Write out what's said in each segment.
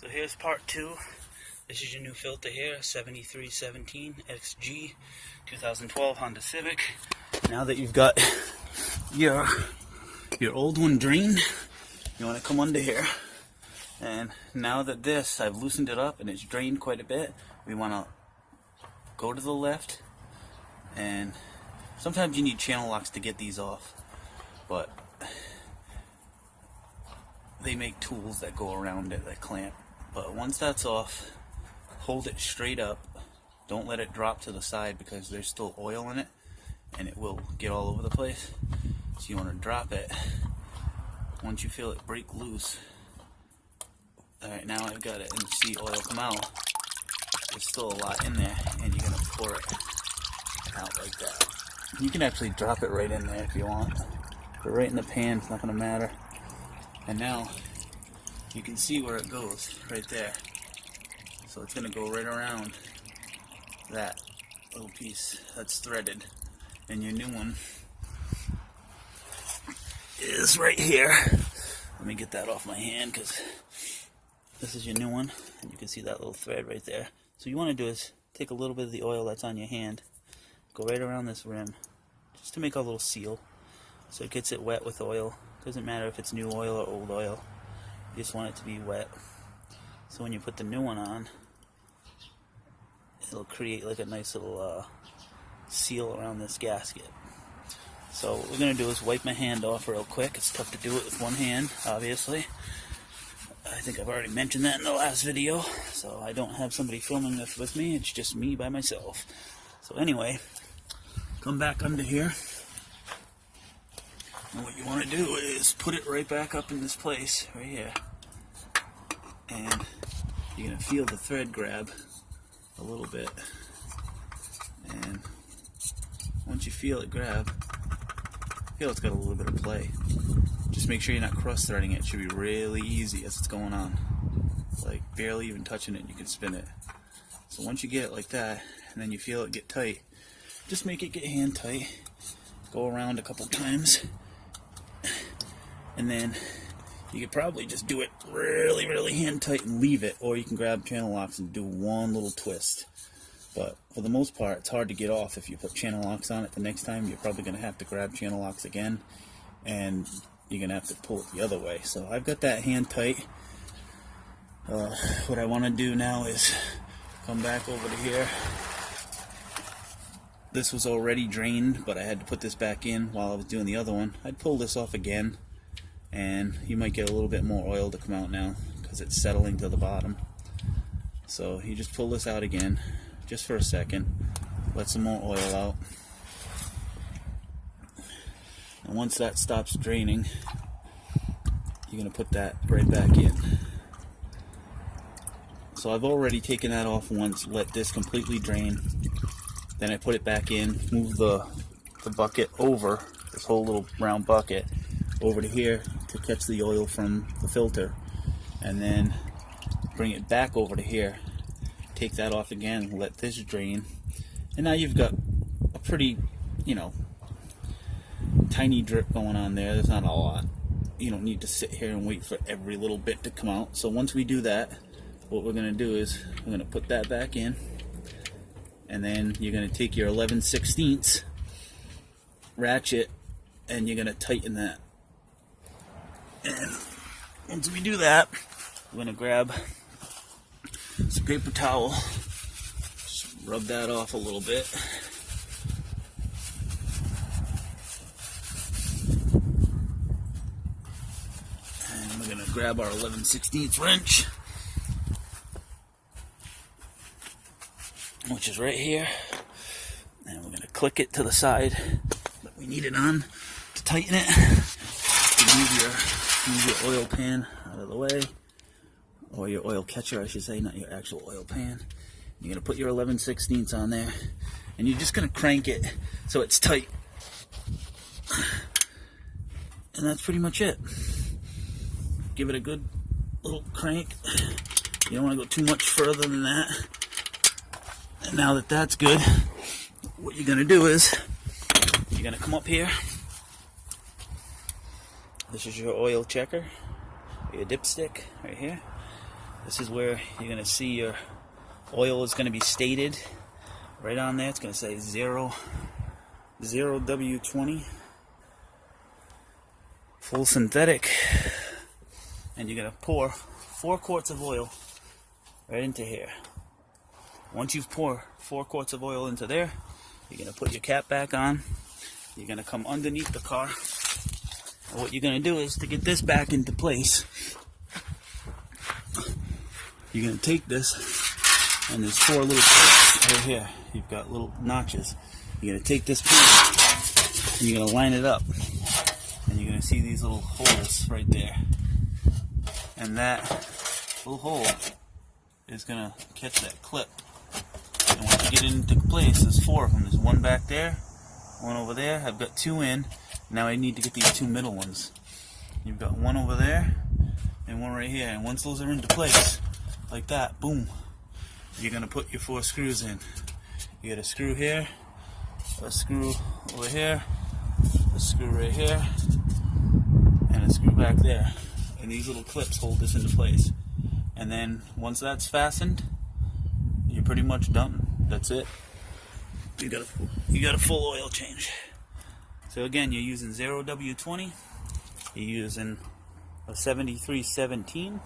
So here's part 2. This is your new filter here, 7317 XG 2012 Honda Civic. Now that you've got your old one drained, you want to come under here. And now that I've loosened it up and it's drained quite a bit, we want to go to the left. And sometimes you need channel locks to get these off, but they make tools that go around it that clamp. But once that's off, hold it straight up. Don't let it drop to the side because there's still oil in it and it will get all over the place. So you want to drop it. Once you feel it break loose. Alright, now I've got it and see oil come out. There's still a lot in there and you're going to pour it out like that. You can actually drop it right in there if you want. Put it right in the pan, it's not going to matter. And now you can see where it goes right there. So it's going to go right around that little piece that's threaded. And your new one is right here. Let me get that off my hand because this is your new one. And you can see that little thread right there. So what you want to do is take a little bit of the oil that's on your hand, go right around this rim, just to make a little seal. So it gets it wet with oil. Doesn't matter if it's new oil or old oil. You just want it to be wet. So when you put the new one on, it'll create like a nice little seal around this gasket. So what we're going to do is wipe my hand off real quick. It's tough to do it with one hand, obviously. I think I've already mentioned that in the last video. So I don't have somebody filming this with me. It's just me by myself. So anyway, come back under here. And what you want to do is put it right back up in this place, right here. And you're going to feel the thread grab a little bit. And once you feel it grab, feel it's got a little bit of play. Just make sure you're not cross-threading it. It should be really easy as it's going on. Like barely even touching it, you can spin it. So once you get it like that, and then you feel it get tight, just make it get hand tight. Go around a couple times. And then you could probably just do it really, really hand tight and leave it, or you can grab channel locks and do one little twist. But for the most part, it's hard to get off if you put channel locks on it. The next time, you're probably going to have to grab channel locks again, and you're going to have to pull it the other way. So I've got that hand tight. What I want to do now is come back over to here. This was already drained, but I had to put this back in while I was doing the other one. I'd pull this off again, and you might get a little bit more oil to come out now because it's settling to the bottom. So you just pull this out again, just for a second, let some more oil out. And once that stops draining, you're going to put that right back in. So I've already taken that off once, let this completely drain. Then I put it back in, move the bucket over, this whole little round bucket, over to here to catch the oil from the filter. And then bring it back over to here, take that off again, let this drain. And now you've got a pretty, tiny drip going on there. There's not a lot. You don't need to sit here and wait for every little bit to come out. So once we do that, what we're going to do is we're going to put that back in. And then you're going to take your 11/16 ratchet and you're going to tighten that. And once we do that, we're going to grab some paper towel, just rub that off a little bit. And we're going to grab our 11/16 wrench, which is right here, and we're going to click it to the side that we need it on to tighten it. Move your oil pan out of the way, or your oil catcher I should say, not your actual oil pan. You're going to put your 11/16 on there, and you're just going to crank it so it's tight. And that's pretty much it. Give it a good little crank. You don't want to go too much further than that. And now that that's good, what you're going to do is you're going to come up here. This is your oil checker, your dipstick right here. This is where you're going to see your oil is going to be stated right on there. It's going to say 0W20 full synthetic, and you're going to pour 4 quarts of oil right into here. Once you've poured 4 quarts of oil into there, you're going to put your cap back on. You're going to come underneath the car, and what you're going to do is, to get this back into place, you're going to take this, and there's 4 little clips right here. You've got little notches. You're going to take this piece, and you're going to line it up, and you're going to see these little holes right there. And that little hole is going to catch that clip. And once you get it into place, there's 4 of them. There's 1 back there, 1 over there. I've got 2 in. Now I need to get these 2 middle ones. You've got 1 over there and 1 right here. And once those are into place, like that, boom, you're going to put your 4 screws in. You got a screw here, a screw over here, a screw right here, and a screw back there. And these little clips hold this into place. And then once that's fastened, you're pretty much done. That's it. You got a full oil change. So again, you're using 0W20. You're using a 7317,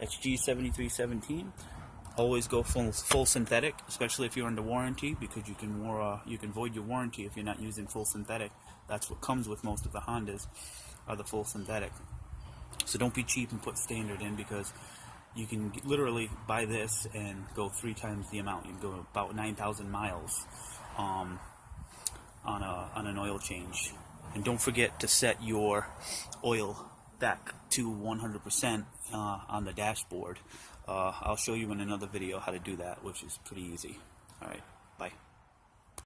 HG 7317. Always go full synthetic, especially if you're under warranty, because you can void your warranty if you're not using full synthetic. That's what comes with most of the Hondas, are the full synthetic. So don't be cheap and put standard in, because you can literally buy this and go 3 times the amount. You can go about 9,000 miles on an oil change. And don't forget to set your oil back to 100% on the dashboard. I'll show you in another video how to do that, which is pretty easy. Alright, bye.